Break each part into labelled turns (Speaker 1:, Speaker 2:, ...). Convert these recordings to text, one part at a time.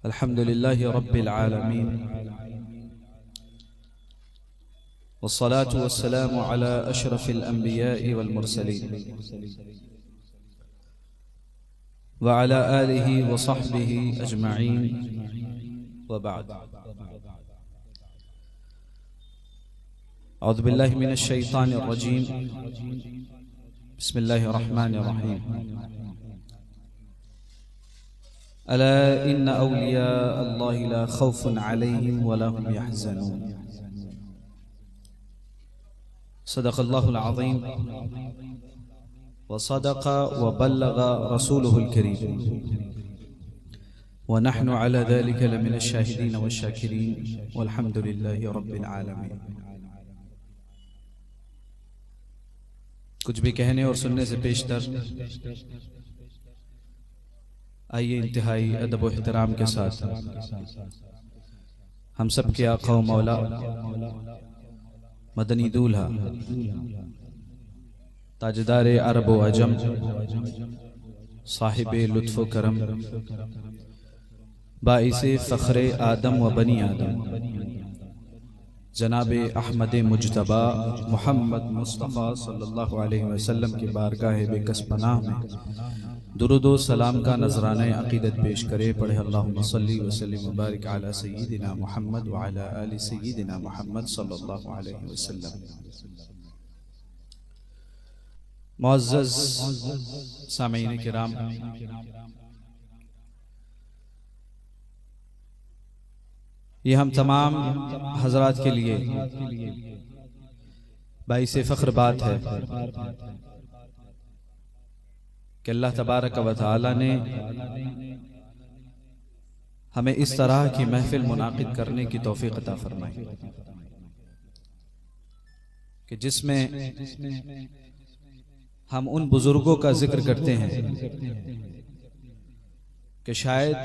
Speaker 1: अल्हम्दुलिल्लाहि रब्बिल आलमीन वस्सलातु वस्सलामु अला अशरफिल अंबिया'i वल मुरसलीन व अला आलिहि व सहबिहि अजमईन व बाद। औज़ु बिल्लाहि मिनश शैतानिर रजीम। बिस्मिल्लाहिर रहमानिर रहीम। अला इन्ना औलिया अल्लाहि ला खौफुन अलैहिम व ला हुम यहज़नून। सदक़ल्लाहुल अज़ीम व सदक़ व बल्लग़ रसूलुहुल करीम व नहनु अला ज़ालिका लमिनश शाहिदीन व शाकिरीन वल्हम्दुलिल्लाहि रब्बिल आलमीन। कुछ भी कहने और सुनने से पेशतर आइए इंतहाई अदब व एहतराम के साथ हम सब के आका व मौला मदनी दूल्हा ताजदार अरब व अजम साहिब लुत्फ़ व करम बाइसे फ़ख्रे आदम व बनी आदम जनाब अहमद मुज्तबा मोहम्मद मुस्तफ़ा सल्लल्लाहु अलैहि वसल्लम की बारगाह बेकस पनाह में दुरूद व सलाम का नजराना अक़ीदत पेश करे। पढ़े अल्लाहुम्मा सल्ली व सल्लिम व बारिक अला सय्यिदिना मुहम्मद व अला आलि सय्यिदिना मुहम्मद सल्लल्लाहु अलैहि वसल्लम। मुअज़्ज़ज़ सामीईन किराम, ये हम तमाम हजरात के लिए बाइस फ़ख्र बात है कि अल्लाह तबारक व तआला ने हमें इस तरह की महफिल मुनाकिद करने की तौफीक अता फरमाई कि जिसमें हम उन बुजुर्गों का जिक्र करते हैं कि शायद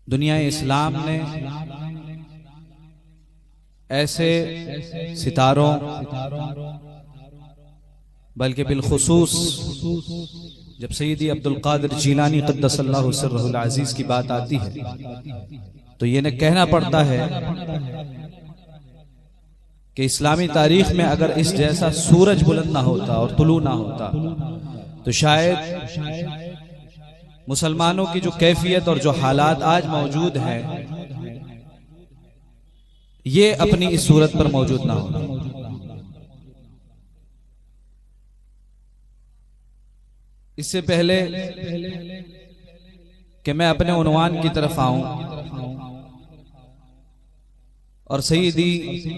Speaker 1: दुनिया इस्लाम ने ऐसे सितारों बल्कि बिलखुसूस जब सैयदी अब्दुल कादिर जीलानी क़द्दसल्लाहु सिर्रहुल अज़ीज़ की बात आती है तो ये न कहना पड़ता है कि इस्लामी तारीख में अगर इस जैसा सूरज बुलंद ना होता और तुलू ना होता तो शायद मुसलमानों की जो कैफियत और जो हालात आज मौजूद हैं ये अपनी इस सूरत पर मौजूद ना होना। इससे पहले कि मैं अपने उन्वान की तरफ आऊं और सैयदी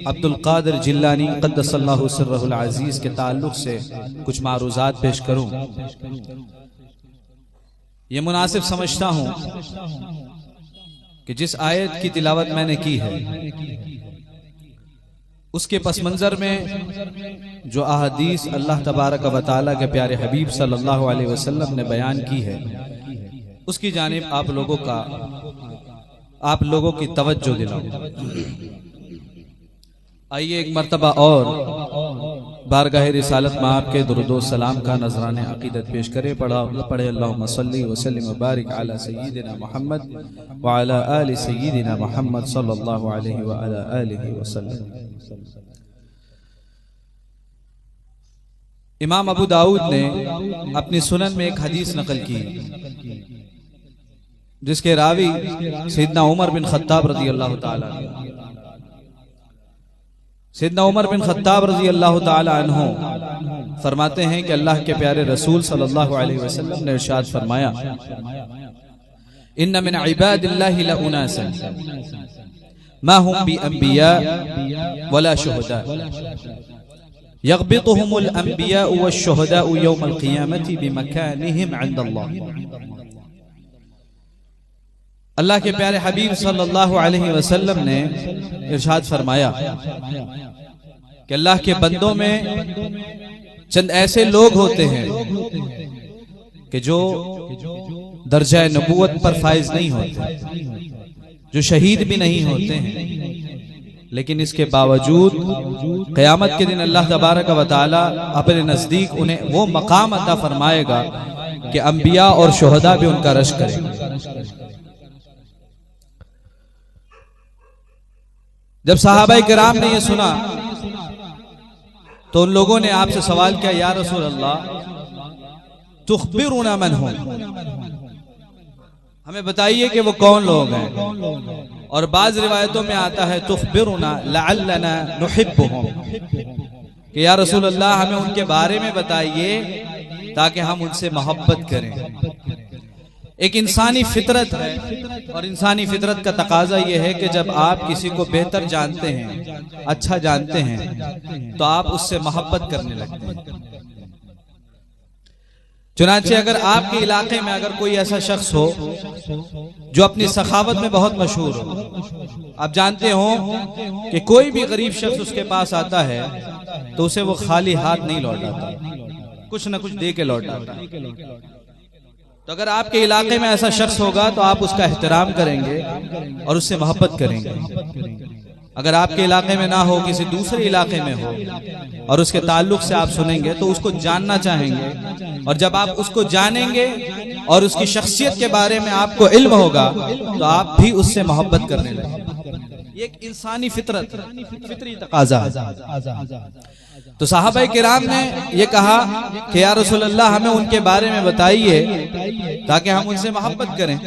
Speaker 1: अब्दुल कादिर जिलानी क़द्दसल्लाहु सिर्रहुल अज़ीज़ के ताल्लुक़ से कुछ मारूज़ात पेश करूं, ये मुनासिब समझता हूं कि जिस आयत की तिलावत मैंने की है उसके पस मंजर में जो अहादीस अल्लाह तबारक व तआला के प्यारे हबीब सल्लल्लाहु अलैहि वसल्लम ने बयान की है उसकी जानिब आप लोगों की तवज्जो दिलाऊं। आइए एक मर्तबा और बारगाह रिसालत में आपके दुरूद व सलाम का नजराने अक़ीदत पेश करे। पढ़े अल्लाहुम्मा सल्ली व सल्लिम व बारिक अला सय्यिदिना मुहम्मद व अला आलि सय्यिदिना मुहम्मद सल्लल्लाहु अलैहि व अला आलिहि वसल्लम। इमाम अबू दाऊद ने अपनी सुनन में एक हदीस नकल की जिसके रावी सैयदना उमर बिन खत्ताब रज़ी अल्लाह ताला सैयदना उमर बिन खत्ताब रज़ी अल्लाह ताला अन्हु फरमाते हैं कि अल्लाह के प्यारे रसूल सल्लल्लाहु अलैहि वसल्लम ने इरशाद फरमाया, इन्ना मिन इबादिल्लाहि ला उनासन मा हुम बि अंबिया वला शुहदा यग़बितुहुमुल अंबिया वश्शुहदा यौमल क़ियामति बिमकानिहिम इंदल्लाह। अल्लाह के प्यारे हबीब सल्लल्लाहु अलैहि वसल्लम ने इरशाद फरमाया कि अल्लाह के बंदों में चंद ऐसे लोग होते हैं कि जो दर्जा नबूवत पर फाइज नहीं होते, जो शहीद भी नहीं होते हैं लेकिन इसके बावजूद क़यामत के दिन अल्लाह तबारक व तआला अपने नज़दीक उन्हें वो मकाम अता फरमाएगा कि अंबिया और शुहदा भी उनका रश करेंगे। जब सहाबाए किराम ने यह सुना तो उन लोगों ने आपसे सवाल किया, या रसूल अल्लाह तुखबिरुना मन हो, हमें बताइए कि वो कौन लोग हैं। और बाज रिवायतों में आता है तुखबिरुना लअल्लना नुहिब्बुहुम, कि या रसूल अल्लाह हमें उनके बारे में बताइए ताकि हम उनसे मोहब्बत करें। एक इंसानी फितरत है और इंसानी फितरत का तकाजा यह है कि जब आप किसी को बेहतर जानते हैं, अच्छा जानते हैं, तो आप उससे मोहब्बत करने लगते हैं। चुनांचे अगर आपके इलाके में अगर कोई ऐसा शख्स हो जो अपनी सखावत में बहुत मशहूर हो, आप जानते हो कि कोई भी गरीब शख्स उसके पास आता है तो उसे वो खाली हाथ नहीं लौटाता, कुछ न कुछ दे के लौटाता। तो अगर आपके इलाके में ऐसा शख्स होगा तो आप उसका एहतराम करेंगे और उससे मोहब्बत करेंगे। अगर आपके इलाके में ना हो, किसी दूसरे इलाके में हो और उसके ताल्लुक से आप सुनेंगे तो उसको जानना चाहेंगे, और जब आप उसको जानेंगे और उसकी शख्सियत के बारे में आपको इल्म होगा तो आप भी उससे मोहब्बत करने लगेंगे। ये एक इंसानी फितरत, फितरी तकाजा है। तो सहाबाए किराम ने ये कहा कि या रसूल अल्लाह हमें उनके बारे में बताइए ताकि हम उनसे मोहब्बत करें।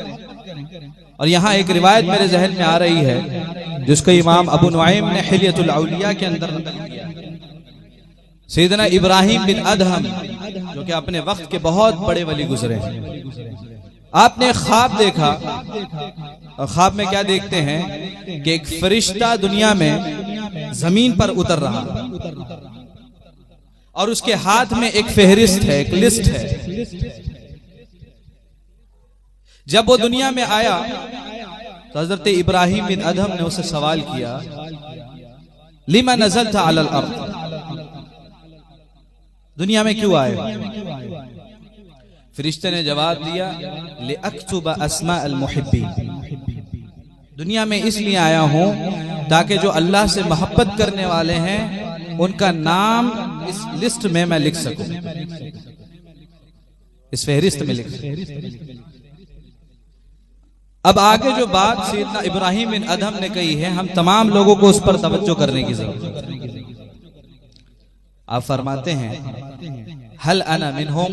Speaker 1: और यहाँ एक रिवायत मेरे जहन में आ रही है जिसको इमाम अबू नुआइम ने हिलियतुल औलिया के अंदर नकल किया। सैयदना इब्राहिम बिन अदहम जो कि अपने वक्त के बहुत बड़े वली गुजरे हैं, आपने ख्वाब देखा और ख्वाब में क्या देखते हैं कि एक फरिश्ता दुनिया में जमीन पर उतर रहा और उसके हाथ में एक फेहरिस्त है, एक लिस्ट है। जब वो दुनिया में आया तो हजरत इब्राहिम बिन अदहम ने उसे सवाल किया, लिमा नज़लता अलल अर्द, दुनिया में क्यों आए? फरिश्ते ने जवाब दिया, लिअक्तुब अस्मा अल मुहिब्बीन, दुनिया में इसलिए आया हूं ताकि जो अल्लाह से मोहब्बत करने वाले हैं उनका नाम इस लिस्ट में मैं लिख सकूं, इस फहरिस्त में लिख सकूं। अब आगे जो बात सैयदना इब्राहिम बिन अदहम ने कही है, हम तमाम लोगों को उस पर तवज्जो करने की जरूरत है। आप फरमाते हैं, हल अना मिनहुम,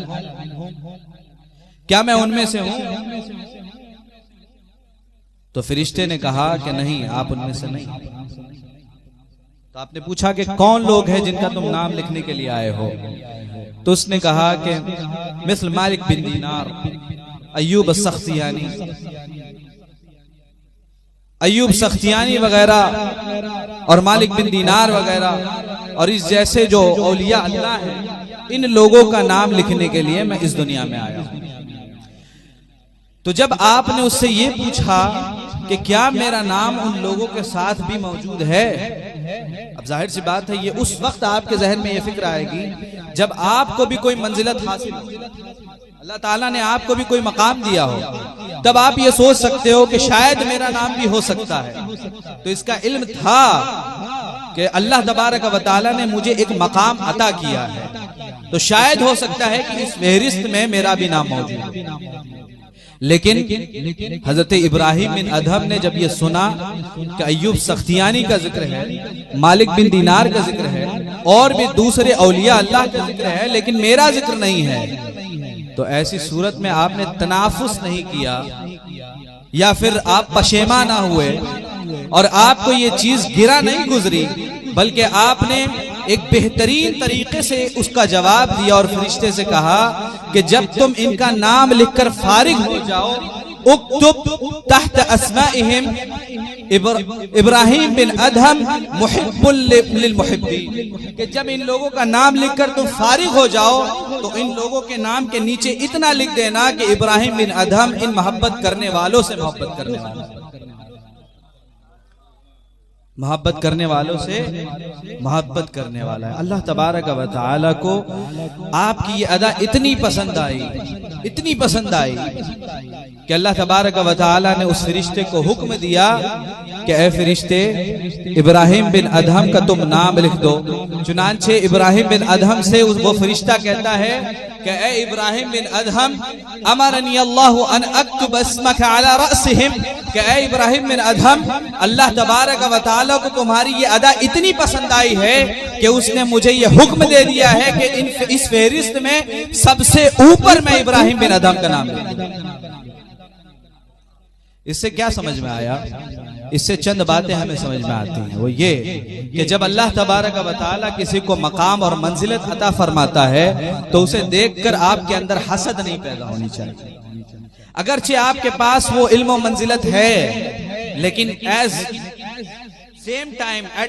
Speaker 1: क्या मैं उनमें से हूं? तो फरिश्ते ने कहा कि नहीं, आप उनमें से नहीं। तो आपने पूछा कि कौन लोग हैं जिनका तुम नाम लिखने के लिए आए हो? तो उसने कहा कि मिसल मालिक बिन दीनार, अय्यूब सख्तियानी, अय्यूब सख्तियानी वगैरह और मालिक बिन दीनार वगैरह और इस जैसे जो औलिया अल्लाह है, इन लोगों का नाम लिखने के लिए मैं इस दुनिया में आया हूं। तो जब आपने उससे ये पूछा कि क्या मेरा नाम उन लोगों के साथ भी मौजूद है, अब जाहिर सी बात है ये उस वक्त आपके जहन में ये फिक्र आएगी जब आपको भी कोई मंजिलत हासिल हो, अल्लाह ताला ने आपको भी कोई मकाम दिया हो, तब आप ये सोच सकते हो कि शायद मेरा नाम भी हो सकता है। तो इसका इल्म था कि अल्लाह तबारक व तआला ने मुझे एक मकाम अता किया है, तो शायद हो सकता है कि इस फहरिस्त में मेरा भी नाम मौजूद है। लेकिन हजरत इब्राहिम बिन अदहम ने जब ये सुना कि अय्यूब सख्तियानी का जिक्र है, मालिक बिन दीनार का जिक्र है और भी दूसरे औलिया अल्लाह का जिक्र है, लेकिन मेरा जिक्र नहीं है, तो ऐसी सूरत में आपने तनाफुस नहीं किया या फिर आप पशेमा ना हुए और आपको ये चीज गिरा नहीं गुजरी, बल्कि आपने एक बेहतरीन तरीके से उसका जवाब दिया और फरिश्ते से कहा कि जब तुम इनका नाम लिखकर फारिग हो जाओ, उक्तुब तहत अस्माइहिम इब्राहिम बिन अदहम मुहिब्बुल लिल मुहिब्बीन, कि जब इन लोगों का नाम लिखकर तुम फारिग हो जाओ तो इन लोगों के नाम के नीचे इतना लिख देना कि इब्राहिम बिन अदहम इन मोहब्बत करने वालों से मोहब्बत करने वाला। मोहब्बत करने वालों से मोहब्बत करने वाला है। अल्लाह तबारक व तआला को आपकी ये अदा इतनी पसंद आई कि अल्लाह तबारक व तआला ने उस फरिश्ते को हुक्म दिया कि ए फरिश्ते, इब्राहिम बिन अदहम का तुम नाम लिख दो। चुनांचे इब्राहिम बिन अदहम से वो फरिश्ता कहता है कि ए इब्राहिम बिन अदहम, अमरनी अल्लाहु अन अक्तुब अस्मक अला रअसिहिम, कि ए इब्राहिम बिन अदहम, अल्लाह तबारक व तआला को तुम्हारी ये अदा इतनी पसंद आई है कि उसने मुझे ये हुक्म दे दिया है कि इस फहरिस्त में सबसे ऊपर मैं इब्राहिम बिन अदहम का नाम लिखूं। इससे क्या समझ में आया? इससे चंद बातें हमें समझ में आती हैं। वो ये कि जब अल्लाह तबारक व तआला किसी को मकाम और मंजिलत अता फरमाता है तो उसे देखकर आपके अंदर हसद नहीं पैदा होनी चाहिए। अगरचे आपके पास वो इल्म और मंजिलत है, लेकिन एट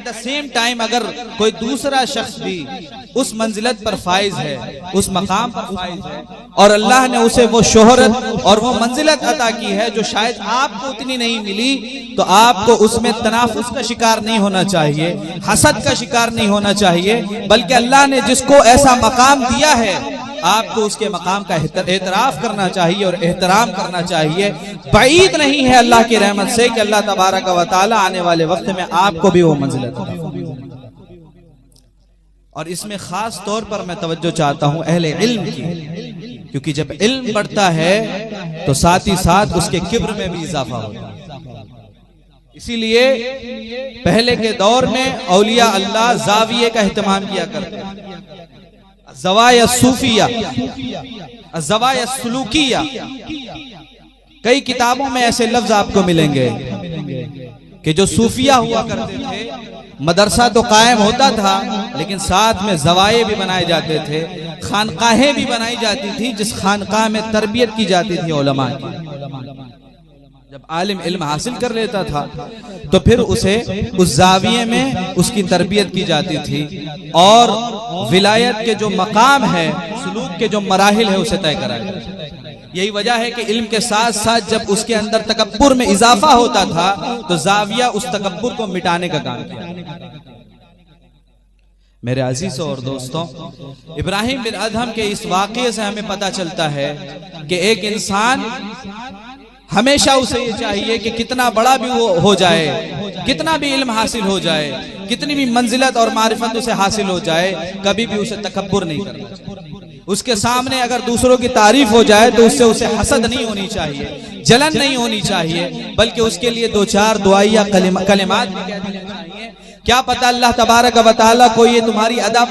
Speaker 1: द सेम टाइम अगर कोई दूसरा शख्स भी उस मंजिलत पर फाइज है, उस मकाम पर फाइज है, और अल्लाह ने उसे वो शोहरत और वो मंजिलत अता की है जो शायद आपको उतनी नहीं मिली, तो आपको उसमें तनाफुस का शिकार नहीं होना चाहिए, हसद का शिकार नहीं होना चाहिए, बल्कि अल्लाह ने जिसको ऐसा मकाम दिया है आपको उसके मकाम का एतराफ करना चाहिए और एहतराम करना चाहिए। बाईद नहीं है अल्लाह की रहमत से कि अल्लाह तबारक व तआला आने वाले वक्त में आपको भी वो मंजिलत देगा। और इसमें खास तौर पर मैं तवज्जो चाहता हूं अहले इल्म की, क्योंकि जब इल्म बढ़ता है तो साथ ही साथ उसके किब्र में भी इजाफा होता है। इसीलिए पहले के दौर में औलिया अल्लाह जाविये का एहतमाम किया करते हैं, ज़वाया सूफिया, ज़वाया सुलूकिया। कई किताबों में ऐसे लफ्ज आपको मिलेंगे कि जो सूफिया हुआ करते थे, मदरसा तो कायम होता था लेकिन साथ में ज़वाये भी बनाए जाते थे, खानकाहें भी बनाई जाती थी जिस खानकाह में तरबियत की जाती थी उलमा की। जब आलिम इल्म हासिल कर लेता था तो फिर उसे उस जाविये में उसकी तरबियत की जाती थी और विलायत के जो मकाम है, सुलूक के जो मराहिल है उसे तय कराया जाता था। यही वजह है कि इल्म के साथ साथ जब उसके अंदर तकब्बुर में इजाफा होता था तो जाविया उस तकब्बुर को मिटाने का काम किया। मेरे अजीजों और दोस्तों, इब्राहिम बिन अदहम के इस वाक़ये से हमें पता चलता है कि एक इंसान हमेशा उसे ये चाहिए कि कितना बड़ा भी वो हो जाए, कितना भी इल्म हासिल हो जाए, कितनी भी मंजिलत और मारिफत उसे हासिल हो जाए, कभी भी उसे तकब्बुर नहीं करना। उसके सामने अगर दूसरों की तारीफ हो जाए तो उससे उसे हसद नहीं होनी चाहिए, जलन नहीं होनी चाहिए, बल्कि उसके लिए दो चार दुआइया कलिमात भी कह देने चाहिए। क्या पता अल्लाह तबारक व तआला को ये तुम्हारी अदा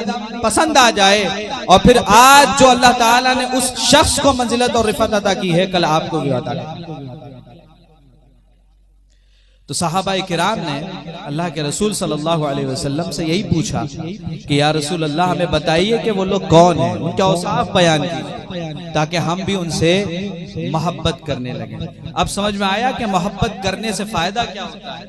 Speaker 1: पसंद आ जाए और फिर आज जो अल्लाह ताला ने उस शख्स को मंजिलत और रिफत अता की है कल आपको भी अता करें। तो सहाबाए किराम ने अल्लाह के रसूल सल्लल्लाहु अलैहि वसल्लम से यही पूछा कि या रसूल अल्लाह, हमें बताइए कि वो लोग कौन हैं, उनके औसाफ बयान कीजिए ताकि हम भी उनसे मोहब्बत करने लगे। अब समझ में आया कि मोहब्बत करने से फायदा क्या होता है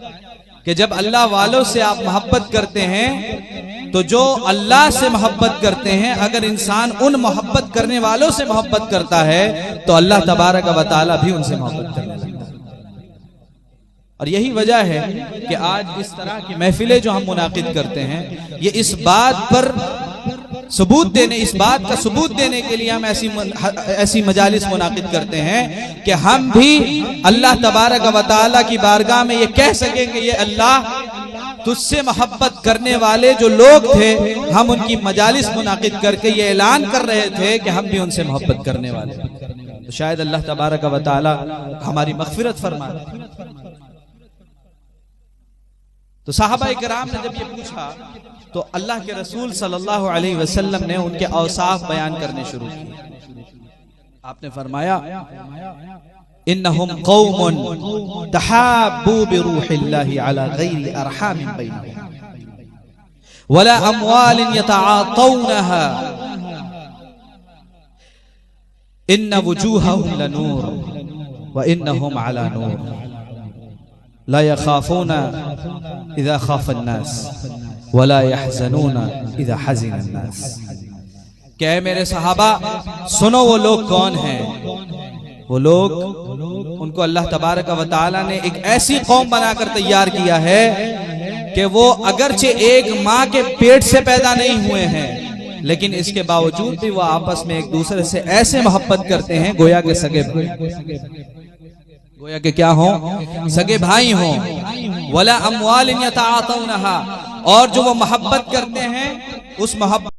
Speaker 1: कि जब अल्लाह वालों से आप मोहब्बत करते हैं तो जो अल्लाह से मोहब्बत करते हैं, अगर इंसान उन मोहब्बत करने वालों से मोहब्बत करता है तो अल्लाह तबारक व तआला भी उनसे मोहब्बत करने लगता है। और यही वजह है कि आज इस तरह की महफिलें जो हम मुनाकिद करते हैं, ये इस बात पर सबूत देने, इस बात का सबूत देने के लिए हम ऐसी मजालिस मुनाकिद करते हैं कि हम भी अल्लाह तबारक व तआला की बारगाह में ये कह सकें कि ये अल्लाह, तुझसे मोहब्बत करने वाले जो लोग थे, हम उनकी मजालिस मुनाकिद करके ये ऐलान कर रहे थे कि हम भी उनसे मोहब्बत करने वाले। तो शायद अल्लाह तबारक व तआला हमारी मग़फ़िरत फरमाए। तो सहाबाए किराम ने जब ये पूछा तो अल्लाह के रसूल सल्लल्लाहु अलैहि वसल्लम ने उनके औसाफ बयान करने शुरू किए। आपने फरमाया, इन्नहुम कौमुन तहाब्बू बिरूहिल्लाहि अला गैरि अरहामिन बैनहुम वला अमवालिन यतआतौनहा इन्न वुजूहहुम लनूर व इन्नहुम अला नूर ला यखाफूना इज़ा खाफ़न नास वला यहज़नूना इज़ा हज़िनन नास। क्या है मेरे सहाबा, सुनो वो लोग कौन हैं। वो लोग, उनको अल्लाह तबारक व तआला ने एक ऐसी कौम बनाकर तैयार किया है कि वो अगरचे एक माँ के पेट से पैदा नहीं हुए हैं, लेकिन इसके बावजूद भी वो आपस में एक दूसरे से ऐसे मोहब्बत करते हैं गोया के सगे, गोया के क्या हो, सगे भाई हो। वला अमवालिन यताअतौनहा, और जो वो मोहब्बत करते हैं उस मोहब्बत